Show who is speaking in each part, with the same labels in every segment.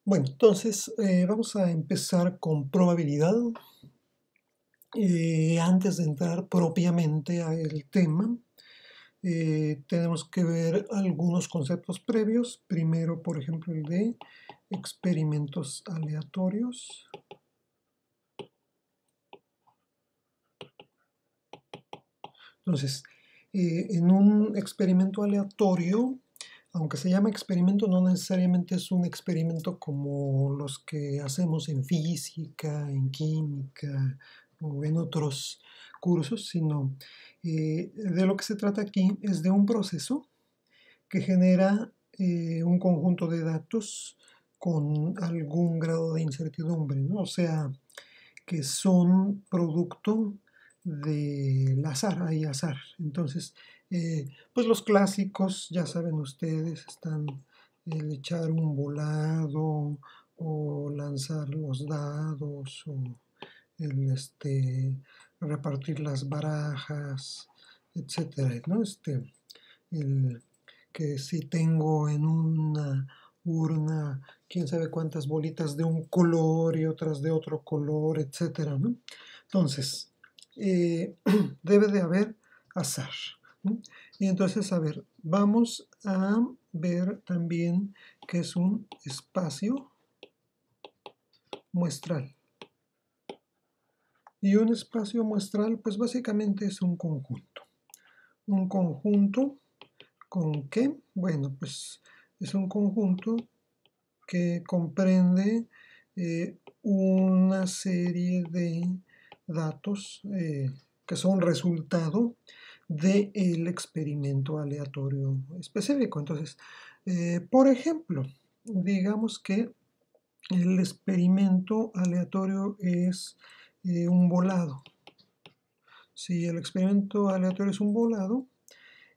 Speaker 1: Bueno, entonces vamos a empezar con probabilidad. Antes de entrar propiamente al tema, tenemos que ver algunos conceptos previos. Primero, por ejemplo, el de experimentos aleatorios. Entonces, en un experimento aleatorio, aunque se llama experimento, no necesariamente es un experimento como los que hacemos en física, en química o en otros cursos, sino de lo que se trata aquí es de un proceso que genera un conjunto de datos con algún grado de incertidumbre, ¿no? O sea, que son producto del azar, hay azar. Entonces, pues los clásicos, ya saben ustedes, están el echar un volado o lanzar los dados o el repartir las barajas, etcétera, ¿no? El que si tengo en una urna quién sabe cuántas bolitas de un color y otras de otro color, etcétera, ¿no? Entonces, debe de haber azar, ¿no? Y entonces, a ver, vamos a ver también qué es un espacio muestral. Y un espacio muestral, pues básicamente es un conjunto. Un conjunto con qué? Bueno, pues es un conjunto que comprende una serie de datos que son resultado del experimento aleatorio específico. Entonces, por ejemplo, digamos que el experimento aleatorio es un volado. Si el experimento aleatorio es un volado,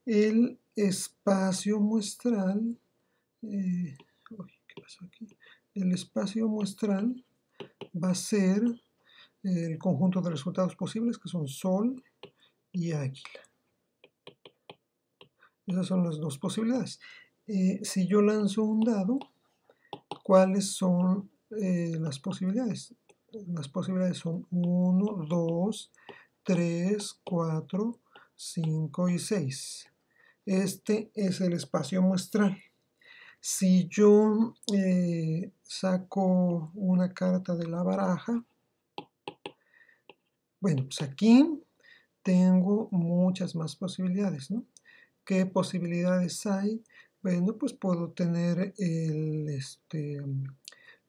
Speaker 1: el espacio muestral, ¿qué pasó aquí? El espacio muestral va a ser el conjunto de resultados posibles, que son Sol y Águila. Esas son las dos posibilidades. Si yo lanzo un dado, ¿cuáles son las posibilidades? Las posibilidades son 1, 2, 3, 4, 5 y 6. Este es el espacio muestral. Si yo saco una carta de la baraja, bueno, pues aquí tengo muchas más posibilidades, ¿no? ¿Qué posibilidades hay? Bueno, pues puedo tener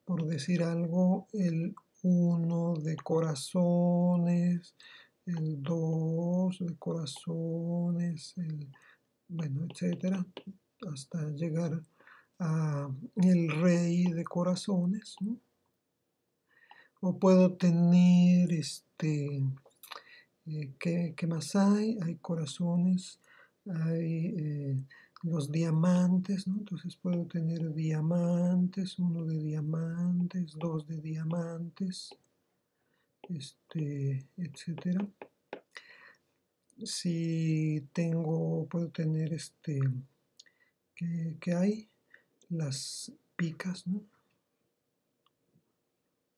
Speaker 1: por decir algo, el 1 de corazones, el 2 de corazones, bueno, etcétera, hasta llegar a el rey de corazones, ¿no? O puedo tener, ¿qué más hay? Hay corazones, hay los diamantes, ¿no? Entonces puedo tener diamantes, uno de diamantes, dos de diamantes, etcétera. Si tengo, puedo tener, ¿qué hay? Las picas, ¿no?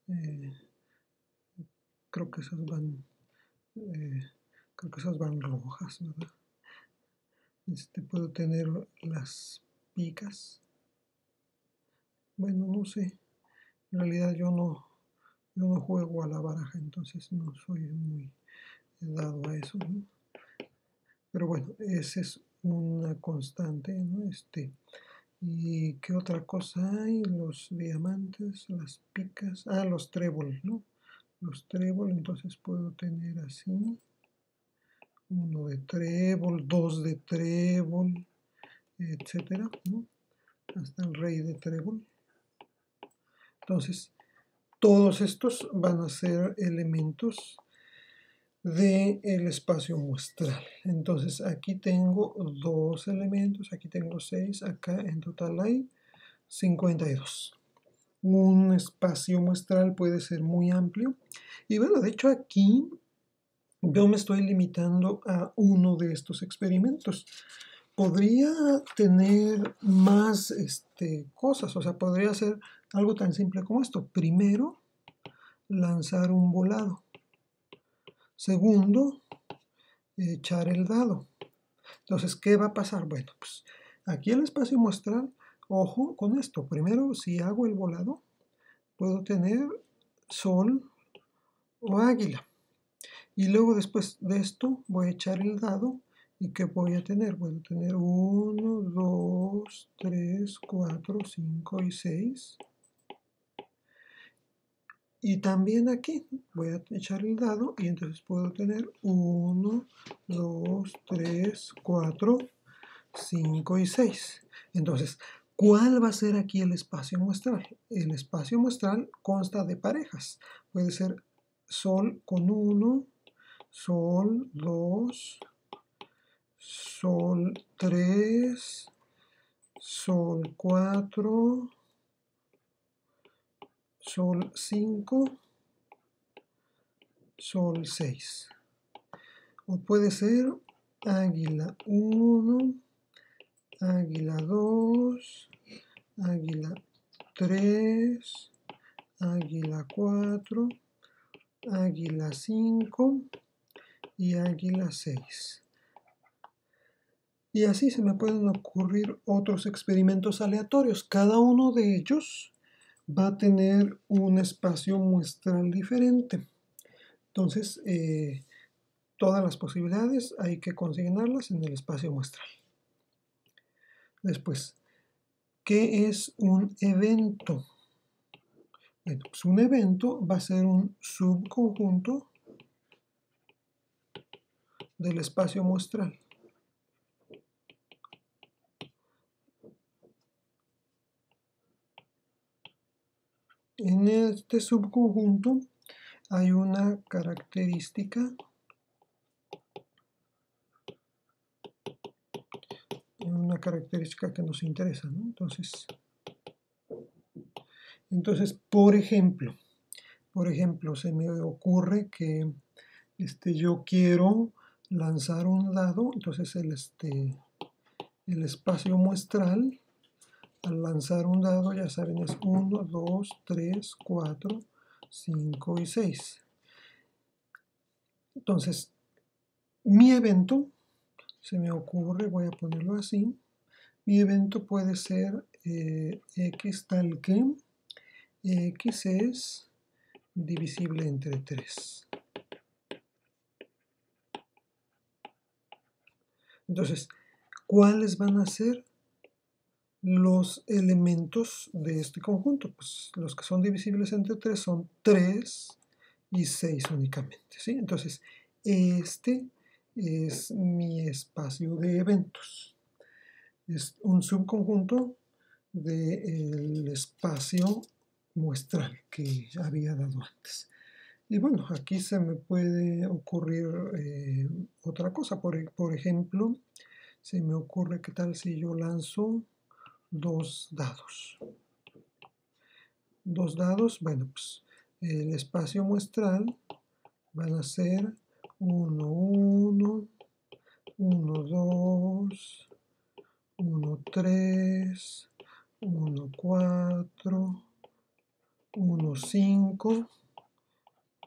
Speaker 1: Eh, creo que esas van, eh, creo que esas van rojas, ¿verdad? Puedo tener las picas. Bueno, no sé. En realidad yo no juego a la baraja, entonces no soy muy dado a eso, ¿no? Pero bueno, esa es una constante, ¿no? ¿Y qué otra cosa hay? Los diamantes, las picas, los tréboles, ¿no? Los tréboles, entonces puedo tener así, uno de trébol, dos de trébol, etcétera, ¿no? Hasta el rey de trébol. Entonces, todos estos van a ser elementos del espacio muestral. Entonces, aquí tengo dos elementos, aquí tengo 6, acá en total hay 52. Un espacio muestral puede ser muy amplio. Y bueno, de hecho aquí yo me estoy limitando a uno de estos experimentos, podría tener más cosas, o sea, podría ser algo tan simple como esto. Primero, lanzar un volado. Segundo, echar el dado. Entonces, ¿qué va a pasar? Bueno, pues aquí el espacio muestral, ojo con esto. Primero, si hago el volado, puedo tener sol o águila. Y luego después de esto voy a echar el dado. ¿Y qué voy a tener? Voy a tener 1, 2, 3, 4, 5 y 6. Y también aquí voy a echar el dado y entonces puedo tener 1, 2, 3, 4, 5 y 6. Entonces, ¿cuál va a ser aquí el espacio muestral? El espacio muestral consta de parejas. Puede ser sol con 1, sol 2, sol 3, sol 4, sol 5, sol 6. O puede ser águila 1, águila 2, águila 3, águila 4, águila 5 y águila 6. Y así se me pueden ocurrir otros experimentos aleatorios. Cada uno de ellos va a tener un espacio muestral diferente. Entonces, todas las posibilidades hay que consignarlas en el espacio muestral. Después, ¿qué es un evento? Bueno, pues un evento va a ser un subconjunto del espacio muestral. En este subconjunto hay una característica que nos interesa, ¿no? Entonces, por ejemplo, se me ocurre que yo quiero lanzar un dado, entonces el espacio muestral al lanzar un dado, ya saben, es 1, 2, 3, 4, 5 y 6. Entonces, mi evento, se me ocurre, voy a ponerlo así, mi evento puede ser x tal que x es divisible entre 3. Entonces, ¿cuáles van a ser los elementos de este conjunto? Pues los que son divisibles entre 3 son 3 y 6 únicamente, ¿sí? Entonces, este es mi espacio de eventos. Es un subconjunto del espacio muestral que había dado antes. Y bueno, aquí se me puede ocurrir otra cosa. Por ejemplo, se me ocurre qué tal si yo lanzo 2 dados. 2 dados, bueno, pues el espacio muestral van a ser 1, 1, 1, 2, 1, 3, 1, 4, 1, 5,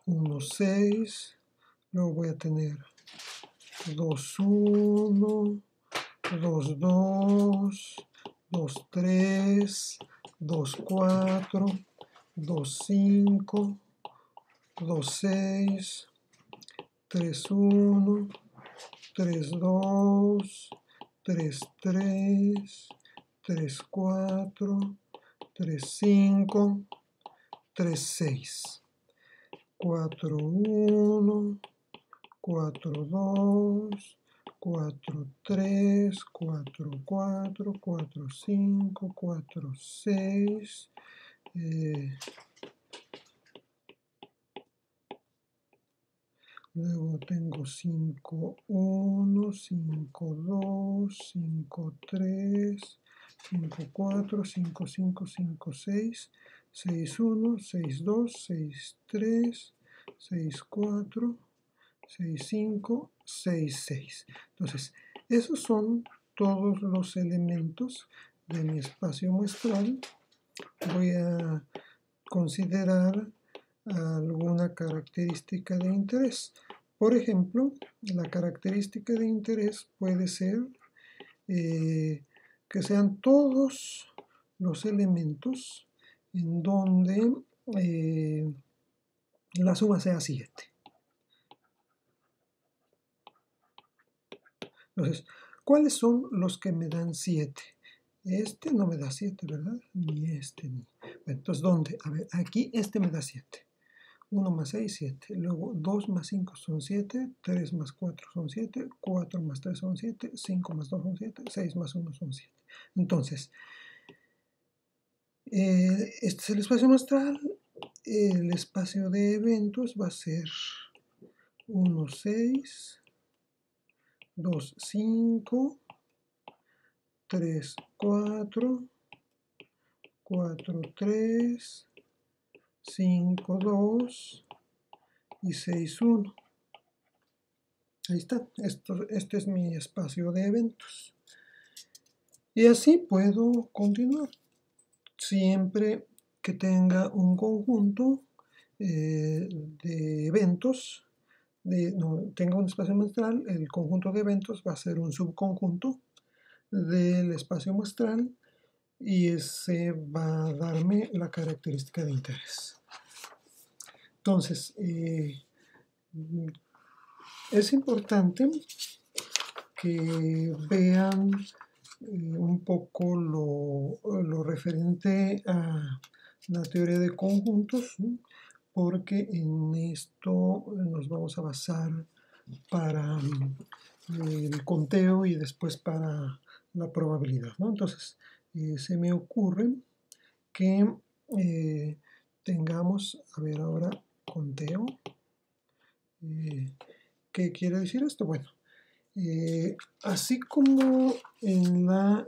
Speaker 1: 1, 6, luego voy a tener 2, 1, 2, 2, 2, 3, 2, 4, 2, 5, 2, 6, 3, 1, 3, 2, 3, 3, 3, 4, 3, 5, 3, 6, 4, 1, 4, 2, 4, 3, 4, 4, 4, 5, 4, 6, luego tengo 5, 1, 5, 2, 5, 3, 5, 4, 5, 5, 5, 6, 6, 1, 6, 2, 6, 3, 6, 4, 6, 5, 6, 6. Entonces, esos son todos los elementos de mi espacio muestral, voy a considerar alguna característica de interés. Por ejemplo, la característica de interés puede ser que sean todos los elementos en donde la suma sea 7. Entonces, ¿cuáles son los que me dan 7? Este no me da 7, ¿verdad? Ni este ni. Bueno, entonces, ¿dónde? A ver, aquí este me da 7. 1 más 6, 7. Luego 2 más 5 son 7, 3 más 4 son 7, 4 más 3 son 7, 5 más 2 son 7, 6 más 1 son 7. Entonces, este es el espacio muestral. El espacio de eventos va a ser 1, 6, 2, 5, 3, 4, 4, 3, 5, 2 y 6, 1. Ahí está, este es mi espacio de eventos. Y así puedo continuar. Siempre que tenga un conjunto de eventos, tenga un espacio muestral, el conjunto de eventos va a ser un subconjunto del espacio muestral y ese va a darme la característica de interés. Entonces, es importante que vean un poco lo referente a la teoría de conjuntos, ¿no? Porque en esto nos vamos a basar para el conteo y después para la probabilidad, ¿no? Entonces, se me ocurre que tengamos, a ver ahora, conteo. ¿Qué quiere decir esto? Bueno, así como en la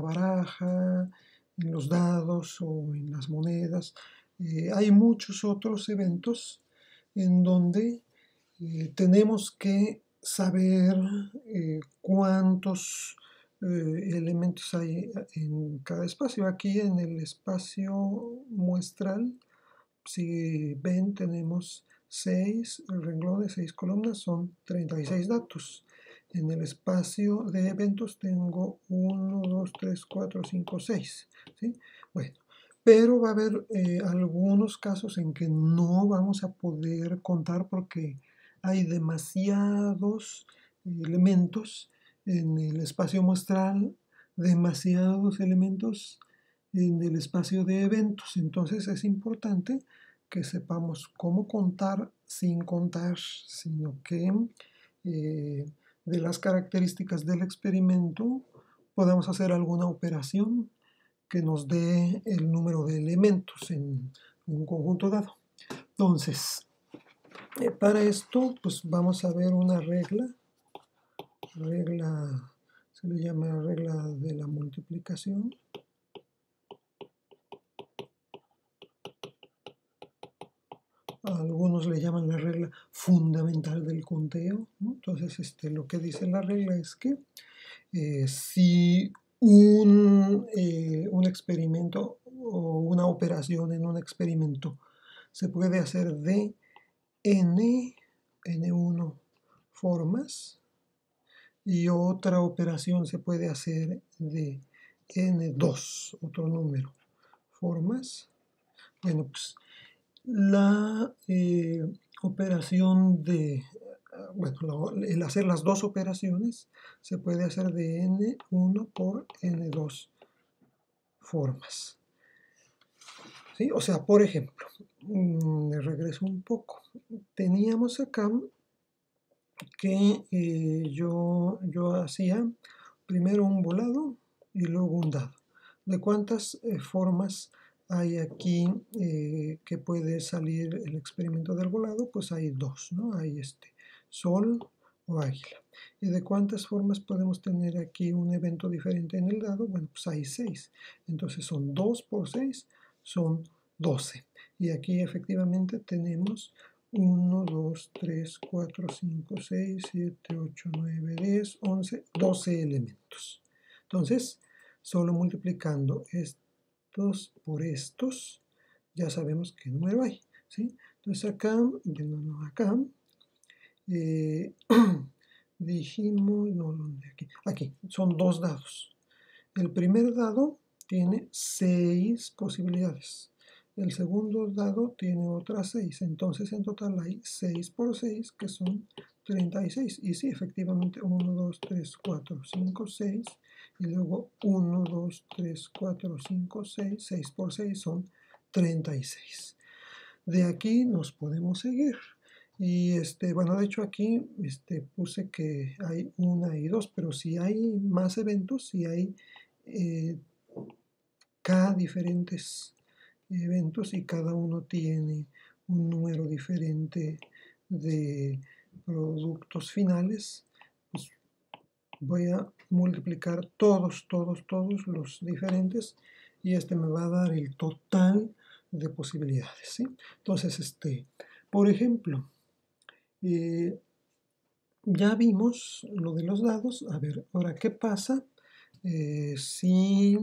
Speaker 1: baraja, en los dados o en las monedas, hay muchos otros eventos en donde tenemos que saber cuántos elementos hay en cada espacio. Aquí en el espacio muestral, si ven, tenemos 6 renglones, 6 columnas, son 36 datos. En el espacio de eventos tengo 1, 2, 3, 4, 5, 6. ¿Sí? Bueno, pero va a haber algunos casos en que no vamos a poder contar porque hay demasiados elementos en el espacio muestral, demasiados elementos en el espacio de eventos. Entonces es importante que sepamos cómo contar sin contar, sino que de las características del experimento podemos hacer alguna operación que nos dé el número de elementos en un conjunto dado. Entonces, para esto, pues vamos a ver una regla, se le llama regla de la multiplicación. Algunos le llaman la regla fundamental del conteo, ¿no? Entonces, lo que dice la regla es que si un experimento o una operación en un experimento se puede hacer de n1 formas y otra operación se puede hacer de n2, otro número, formas. Bueno, pues la operación el hacer las dos operaciones se puede hacer de n1 por n2 formas. ¿Sí? O sea, por ejemplo, me regreso un poco. Teníamos acá que yo hacía primero un volado y luego un dado. ¿De cuántas formas hay aquí que puede salir el experimento del volado? Pues hay dos, ¿no? Hay sol o águila. ¿Y de cuántas formas podemos tener aquí un evento diferente en el dado? Bueno, pues hay 6. Entonces son 2 por 6, son 12. Y aquí efectivamente tenemos 1, 2, 3, 4, 5, 6, 7, 8, 9, 10, 11, 12 elementos. Entonces, solo multiplicando estos por estos, ya sabemos qué número hay, ¿sí? Entonces acá, acá, dijimos, aquí, son 2 dados. El primer dado tiene 6 posibilidades. El segundo dado tiene otras 6. Entonces en total hay 6 por 6, que son 36. Y sí, efectivamente, 1, 2, 3, 4, 5, 6. Y luego 1, 2, 3, 4, 5, 6. 6 por 6 son 36. De aquí nos podemos seguir. Y bueno, de hecho aquí puse que hay 1 y 2, pero si hay más eventos, si hay K diferentes eventos y cada uno tiene un número diferente de productos finales, pues voy a multiplicar todos los diferentes y me va a dar el total de posibilidades, ¿sí? Entonces, por ejemplo, ya vimos lo de los dados. A ver, ahora, ¿qué pasa si,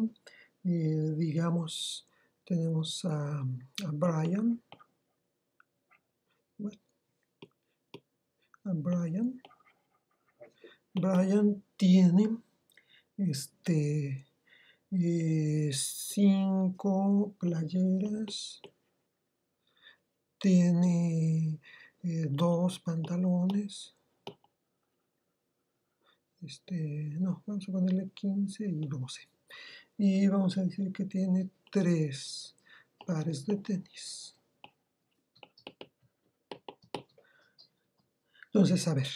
Speaker 1: digamos, tenemos a Brian? Brian tiene 5 playeras, tiene 2 pantalones, no, vamos a ponerle 15 y 12. Y vamos a decir que tiene 3 pares de tenis. Entonces, a ver,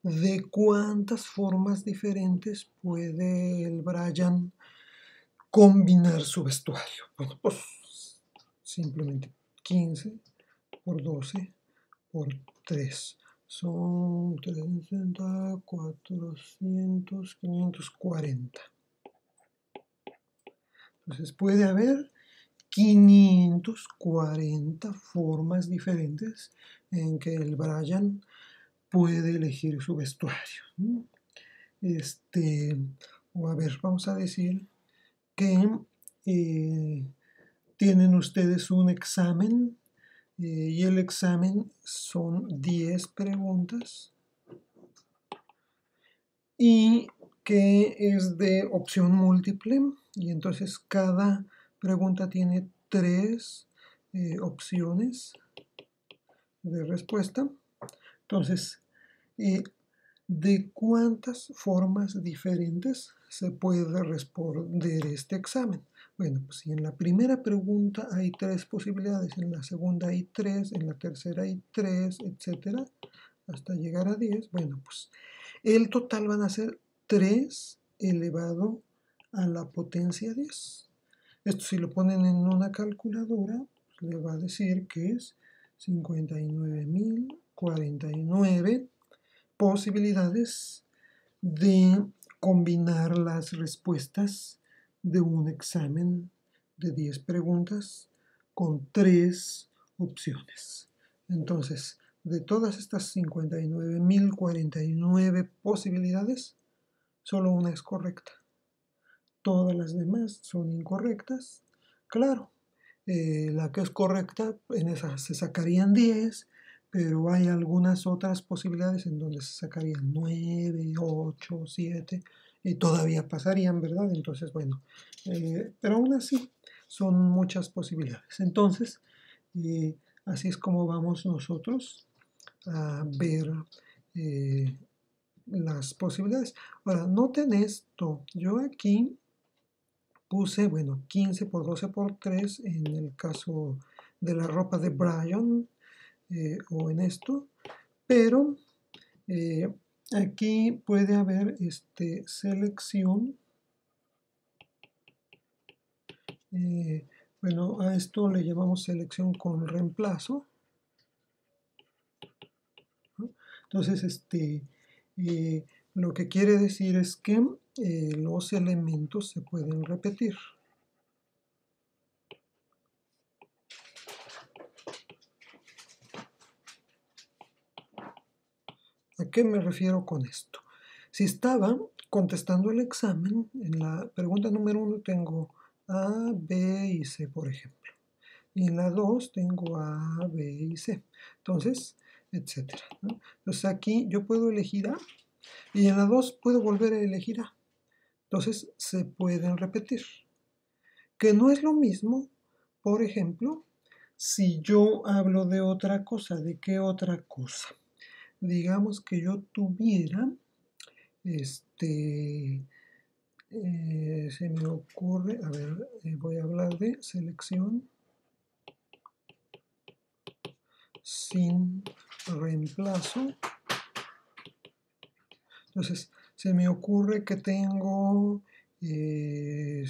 Speaker 1: ¿de cuántas formas diferentes puede el Brian combinar su vestuario? Bueno, pues simplemente 15 por 12 por 3. Son 360, 400, 540. Entonces puede haber 540 formas diferentes en que el Brian puede elegir su vestuario. O a ver, vamos a decir que tienen ustedes un examen y el examen son 10 preguntas y que es de opción múltiple, y entonces cada pregunta tiene 3 opciones de respuesta. Entonces, ¿de cuántas formas diferentes se puede responder este examen? Bueno, pues si en la primera pregunta hay 3 posibilidades, en la segunda hay 3, en la tercera hay 3, etcétera, hasta llegar a 10, bueno, pues el total van a ser 3 elevado a la potencia 10. Esto si lo ponen en una calculadora, pues le va a decir que es 59.049 posibilidades de combinar las respuestas de un examen de 10 preguntas con 3 opciones. Entonces, de todas estas 59.049 posibilidades, solo una es correcta. Todas las demás son incorrectas. Claro, la que es correcta, en esa se sacarían 10, pero hay algunas otras posibilidades en donde se sacarían 9, 8, 7 y todavía pasarían, ¿verdad? Entonces, bueno, pero aún así son muchas posibilidades. Entonces, así es como vamos nosotros a ver las posibilidades. Ahora, noten esto, yo aquí puse, bueno, 15 por 12 por 3 en el caso de la ropa de Brian o en esto, pero aquí puede haber selección. Bueno, a esto le llamamos selección con reemplazo, ¿no? Entonces, lo que quiere decir es que los elementos se pueden repetir. ¿A qué me refiero con esto? Si estaba contestando el examen, en la pregunta número 1 tengo A, B y C, por ejemplo. Y en la 2 tengo A, B y C. Entonces, etcétera, ¿no? Entonces aquí yo puedo elegir A y en la 2 puedo volver a elegir A. Entonces se pueden repetir. Que no es lo mismo, por ejemplo, si yo hablo de otra cosa. ¿De qué otra cosa? Digamos que yo tuviera, se me ocurre, a ver, voy a hablar de selección sin reemplazo. Entonces, se me ocurre que tengo 5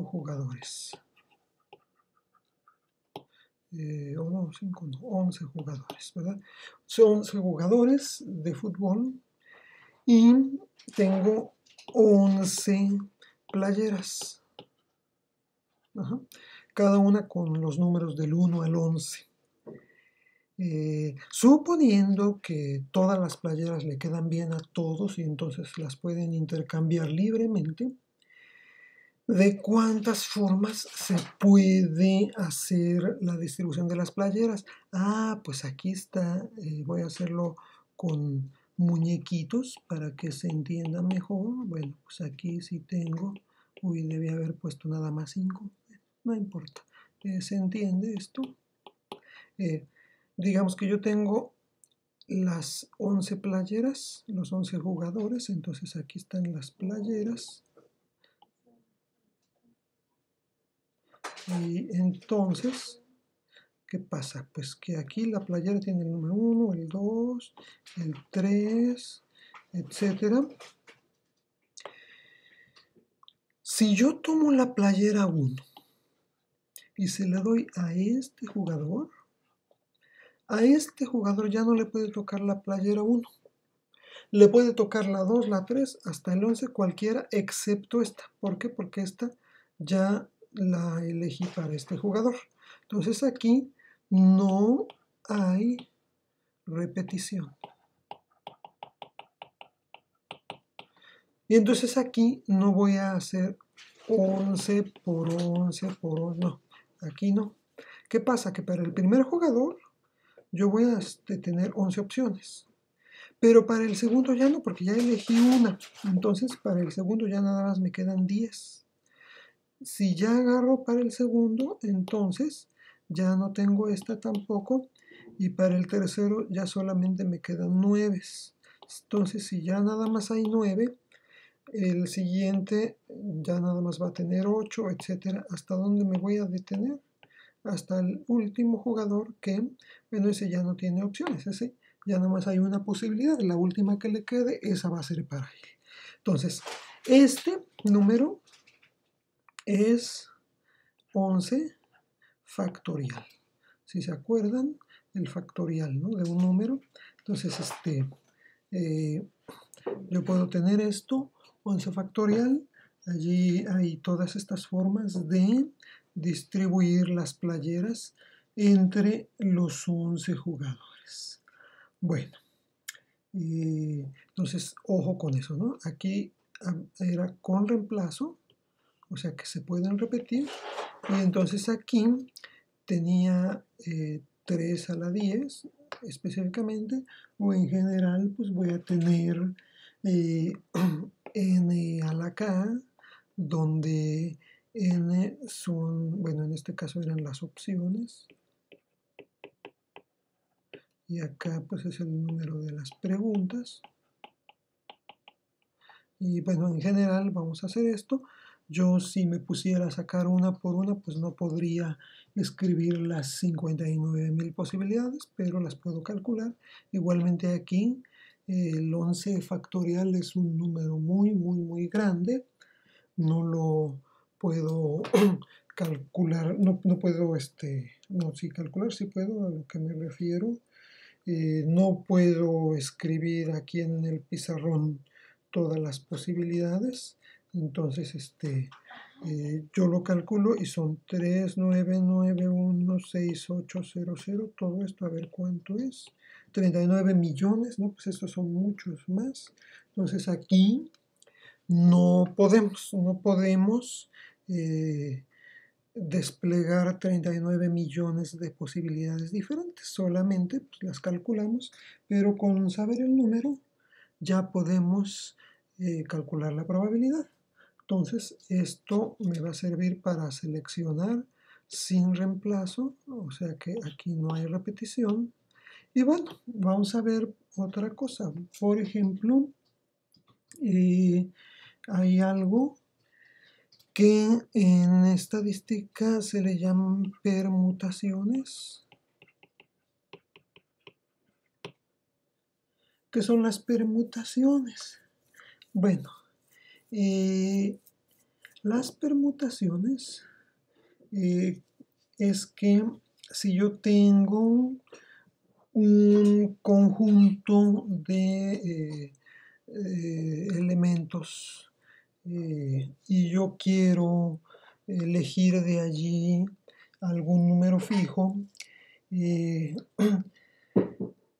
Speaker 1: jugadores. O no, 5 no, 11 jugadores, ¿verdad? Son 11 jugadores de fútbol y tengo 11 playeras. Ajá. Cada una con los números del 1 al 11. Suponiendo que todas las playeras le quedan bien a todos y entonces las pueden intercambiar libremente, ¿de cuántas formas se puede hacer la distribución de las playeras? Ah, pues aquí está, voy a hacerlo con muñequitos para que se entienda mejor. Bueno, pues aquí sí tengo, debí haber puesto nada más 5, no importa, ¿se entiende esto? Digamos que yo tengo las 11 playeras, los 11 jugadores, entonces aquí están las playeras. Y entonces, ¿qué pasa? Pues que aquí la playera tiene el número 1, el 2, el 3, etc. Si yo tomo la playera 1 y se la doy a este jugador ya no le puede tocar la playera 1. Le puede tocar la 2, la 3, hasta el 11, cualquiera, excepto esta. ¿Por qué? Porque esta ya la elegí para este jugador. Entonces aquí no hay repetición. Y entonces aquí no voy a hacer 11 por 11 por 11, no, aquí no. ¿Qué pasa? Que para el primer jugador yo voy a tener 11 opciones. Pero para el segundo ya no, porque ya elegí una. Entonces para el segundo ya nada más me quedan 10. Si ya agarro para el segundo, entonces ya no tengo esta tampoco. Y para el tercero ya solamente me quedan 9. Entonces si ya nada más hay 9, el siguiente ya nada más va a tener 8, etcétera. ¿Hasta dónde me voy a detener? Hasta el último jugador que, bueno, ese ya no tiene opciones. Ese ya nada más hay una posibilidad. La última que le quede, esa va a ser para él. Entonces, este número es 11 factorial. Si se acuerdan, el factorial, ¿no?, de un número. Entonces, yo puedo tener esto, 11 factorial. Allí hay todas estas formas de distribuir las playeras entre los 11 jugadores. Bueno, entonces, ojo con eso, ¿no? Aquí era con reemplazo, o sea que se pueden repetir. Y entonces aquí tenía 3 a la 10 específicamente, o en general pues voy a tener n a la k, donde n son, bueno, en este caso eran las opciones, y acá pues es el número de las preguntas. Y bueno, en general vamos a hacer esto. Yo, si me pusiera a sacar una por una, pues no podría escribir las 59.000 posibilidades, pero las puedo calcular. Igualmente aquí, el 11 factorial es un número muy, muy, muy grande. No lo puedo calcular, no puedo, no, sí, calcular sí puedo, a lo que me refiero. No puedo escribir aquí en el pizarrón todas las posibilidades. Entonces, yo lo calculo y son 3, 9, 9, 1, 6, 8, 0, 0. Todo esto, a ver cuánto es. 39 millones, ¿no? Pues estos son muchos más. Entonces aquí no podemos desplegar 39 millones de posibilidades diferentes, solamente pues, las calculamos, pero con saber el número ya podemos calcular la probabilidad. Entonces esto me va a servir para seleccionar sin reemplazo, o sea que aquí no hay repetición. Y bueno, vamos a ver otra cosa. Por ejemplo, hay algo que en estadística se le llaman permutaciones. ¿Qué son las permutaciones? Bueno, las permutaciones es que si yo tengo un conjunto de elementos y yo quiero elegir de allí algún número fijo,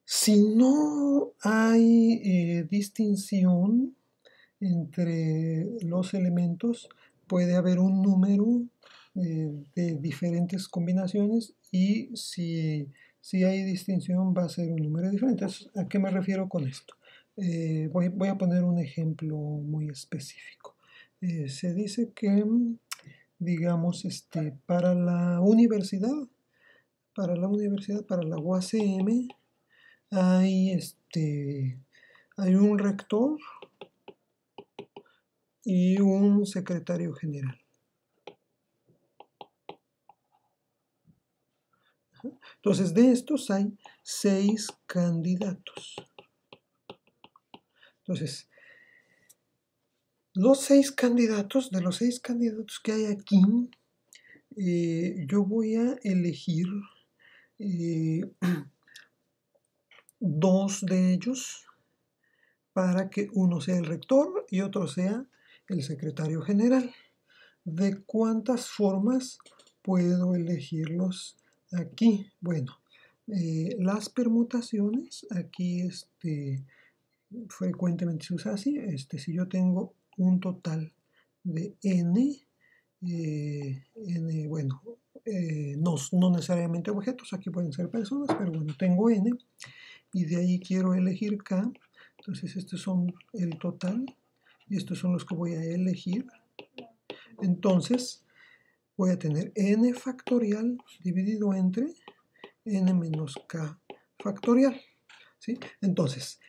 Speaker 1: si no hay distinción entre los elementos, puede haber un número de diferentes combinaciones y si hay distinción va a ser un número diferente. ¿A qué me refiero con esto? Voy a poner un ejemplo muy específico. Se dice que, digamos, para la universidad, para la UACM, hay, hay un rector y un secretario general. Entonces, de estos hay 6 candidatos. Entonces, de los 6 candidatos que hay aquí, yo voy a elegir 2 de ellos para que uno sea el rector y otro sea el secretario general. ¿De cuántas formas puedo elegirlos aquí? Bueno, las permutaciones, aquí frecuentemente se usa así. Si yo tengo un total de n, bueno, no necesariamente objetos, aquí pueden ser personas, pero bueno, tengo n, y de ahí quiero elegir k, entonces estos son el total, y estos son los que voy a elegir. Entonces, voy a tener n factorial dividido entre n menos k factorial, ¿sí? Entonces,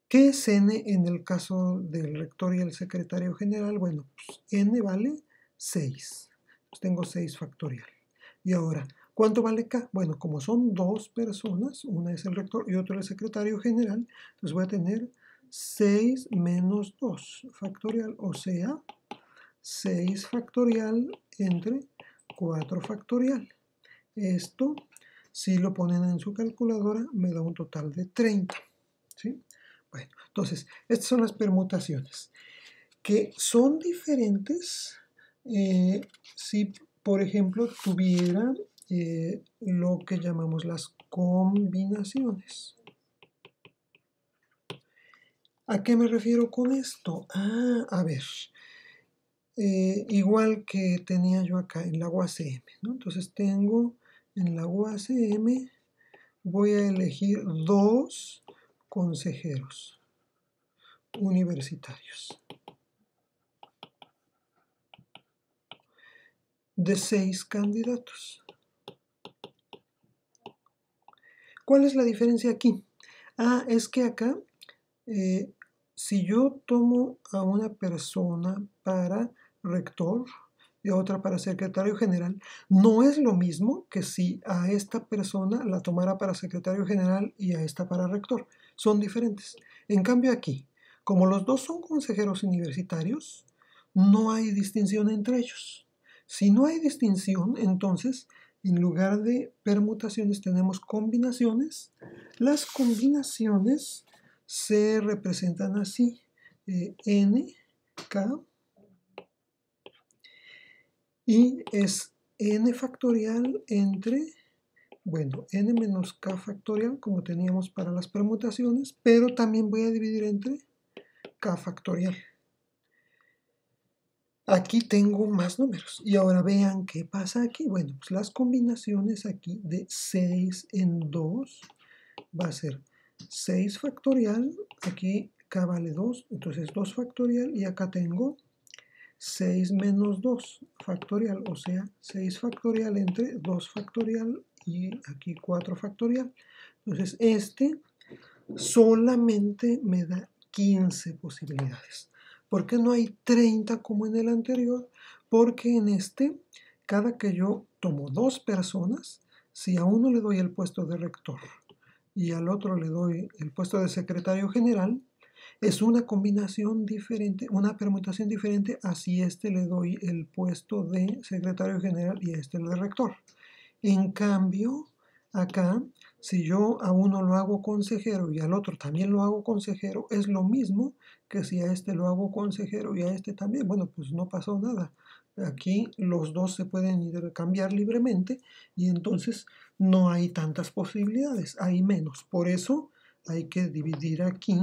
Speaker 1: ¿qué es n en el caso del rector y el secretario general? Bueno, pues n vale 6. Pues tengo 6 factorial. Y ahora, ¿cuánto vale k? Bueno, como son 2 personas, una es el rector y otro el secretario general, entonces voy a tener 6 menos 2 factorial, o sea, 6 factorial entre 4 factorial. Esto, si lo ponen en su calculadora, me da un total de 30. ¿Sí? Bueno, entonces, estas son las permutaciones, que son diferentes si, por ejemplo, tuviera lo que llamamos las combinaciones. ¿A qué me refiero con esto? A ver, igual que tenía yo acá en la UACM, ¿no? Entonces tengo en la UACM, voy a elegir 2 consejeros universitarios de 6 candidatos. ¿Cuál es la diferencia aquí? Es que acá, si yo tomo a una persona para rector y otra para secretario general, no es lo mismo que si a esta persona la tomara para secretario general y a esta para rector. Son diferentes. En cambio aquí, como los dos son consejeros universitarios, no hay distinción entre ellos. Si no hay distinción, entonces en lugar de permutaciones tenemos combinaciones. Las combinaciones se representan así: n, k, y es n factorial entre Bueno, n menos k factorial, como teníamos para las permutaciones, pero también voy a dividir entre k factorial. Aquí tengo más números. Y ahora vean qué pasa aquí. Bueno, pues las combinaciones aquí de 6 en 2 va a ser 6 factorial. Aquí k vale 2, entonces 2 factorial. Y acá tengo 6 menos 2 factorial, o sea, 6 factorial entre 2 factorial y aquí 4 factorial. Entonces, este solamente me da 15 posibilidades. ¿Por qué no hay 30 como en el anterior? Porque en este, cada que yo tomo dos personas, si a uno le doy el puesto de rector y al otro le doy el puesto de secretario general, es una combinación diferente, una permutación diferente a si este le doy el puesto de secretario general y a este el de rector. En cambio, acá, si yo a uno lo hago consejero y al otro también lo hago consejero, es lo mismo que si a este lo hago consejero y a este también. Bueno, pues no pasó nada. Aquí los dos se pueden intercambiar libremente y entonces no hay tantas posibilidades, hay menos. Por eso hay que dividir aquí,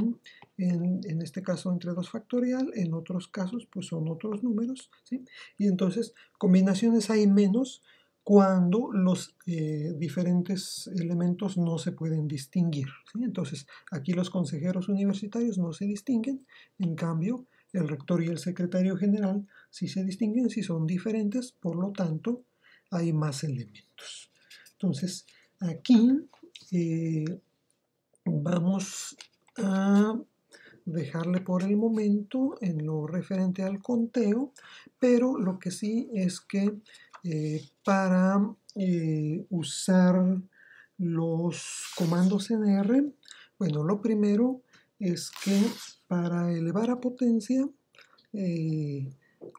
Speaker 1: en este caso entre 2 factorial, en otros casos pues son otros números, ¿sí? Y entonces combinaciones hay menos cuando los diferentes elementos no se pueden distinguir, ¿sí? Entonces, aquí los consejeros universitarios no se distinguen, en cambio, el rector y el secretario general sí se distinguen, sí son diferentes, por lo tanto, hay más elementos. Entonces, aquí vamos a dejarle por el momento en lo referente al conteo, pero lo que sí es que para usar los comandos en R, bueno, lo primero es que para elevar a potencia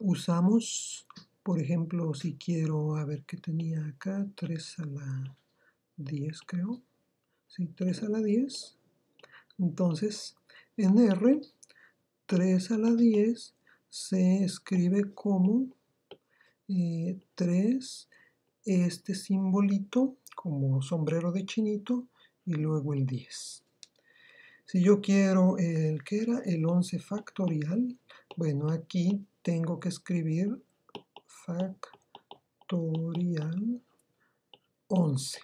Speaker 1: usamos, por ejemplo, si quiero, a ver qué tenía acá, 3 a la 10 creo, sí, 3 a la 10, entonces en R 3 a la 10 se escribe como 3, este simbolito como sombrero de chinito y luego el 10. Si yo quiero el que era el 11 factorial, bueno, aquí tengo que escribir factorial 11.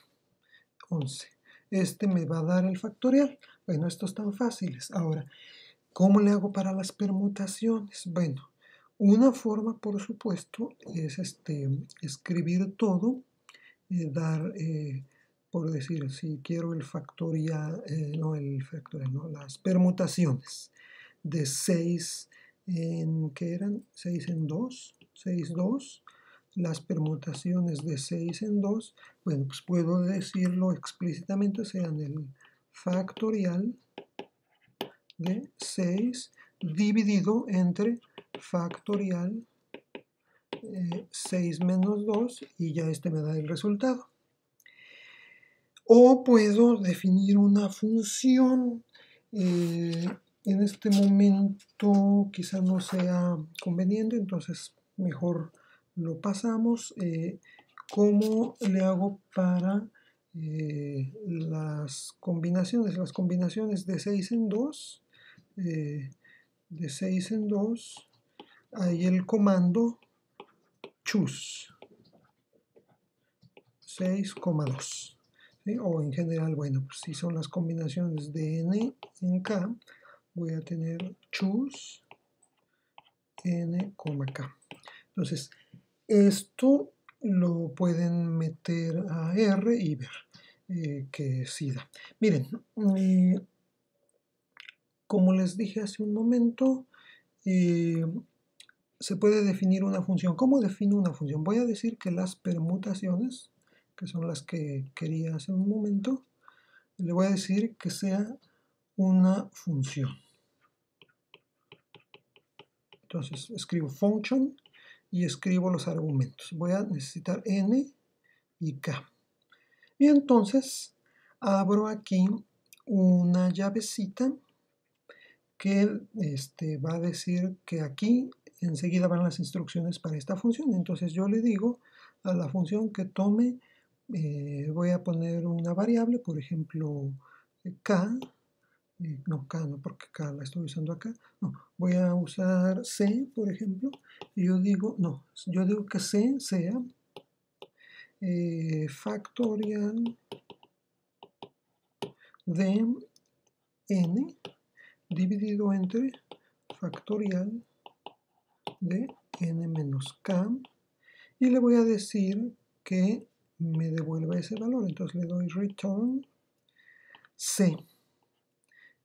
Speaker 1: Este me va a dar el factorial. Bueno, estos están fáciles. Ahora, ¿cómo le hago para las permutaciones? Bueno, una forma, por supuesto, es escribir todo, dar, por decir, si quiero el factorial, no, las permutaciones de 6 en, ¿qué eran? 6 en 2, 6, 2. Las permutaciones de 6 en 2, bueno, pues puedo decirlo explícitamente, sean el factorial de 6 dividido entre factorial 6 menos 2 y ya este me da el resultado. O puedo definir una función. En este momento quizá no sea conveniente, entonces mejor lo pasamos. ¿Cómo le hago para las combinaciones? Las combinaciones de 6 en 2. De 6 en 2 hay el comando choose 6,2. ¿Sí? O en general, bueno, pues si son las combinaciones de n en k, voy a tener choose n, k. Entonces, esto lo pueden meter a R y ver que sí da. Miren, como les dije hace un momento, se puede definir una función. ¿Cómo defino una función? Voy a decir que las permutaciones, que son las que quería hace un momento, le voy a decir que sea una función. Entonces escribo function y escribo los argumentos. Voy a necesitar n y k. Y entonces abro aquí una llavecita que va a decir que aquí enseguida van las instrucciones para esta función. Entonces yo le digo a la función que tome Voy a poner una variable, por ejemplo, k. No, k no, porque k la estoy usando acá. No, voy a usar c, por ejemplo, y yo digo, no, yo digo que c sea factorial de n dividido entre factorial de n menos k, y le voy a decir que me devuelva ese valor. Entonces le doy return c.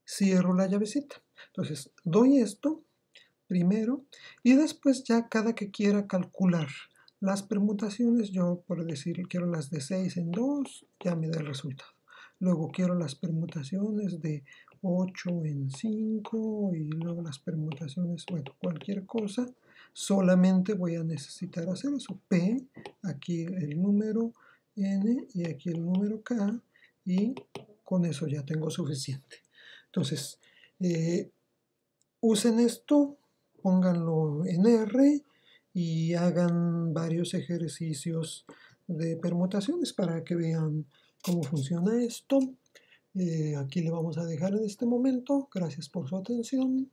Speaker 1: Cierro la llavecita. Entonces doy esto primero y después ya cada que quiera calcular las permutaciones, yo por decir quiero las de 6 en 2, ya me da el resultado. Luego quiero las permutaciones de 8 en 5 y luego las permutaciones, bueno, cualquier cosa. Solamente voy a necesitar hacer eso. P, aquí el número n y aquí el número k, y con eso ya tengo suficiente. Entonces, usen esto, pónganlo en R y hagan varios ejercicios de permutaciones para que vean cómo funciona esto. Aquí le vamos a dejar en este momento. Gracias por su atención.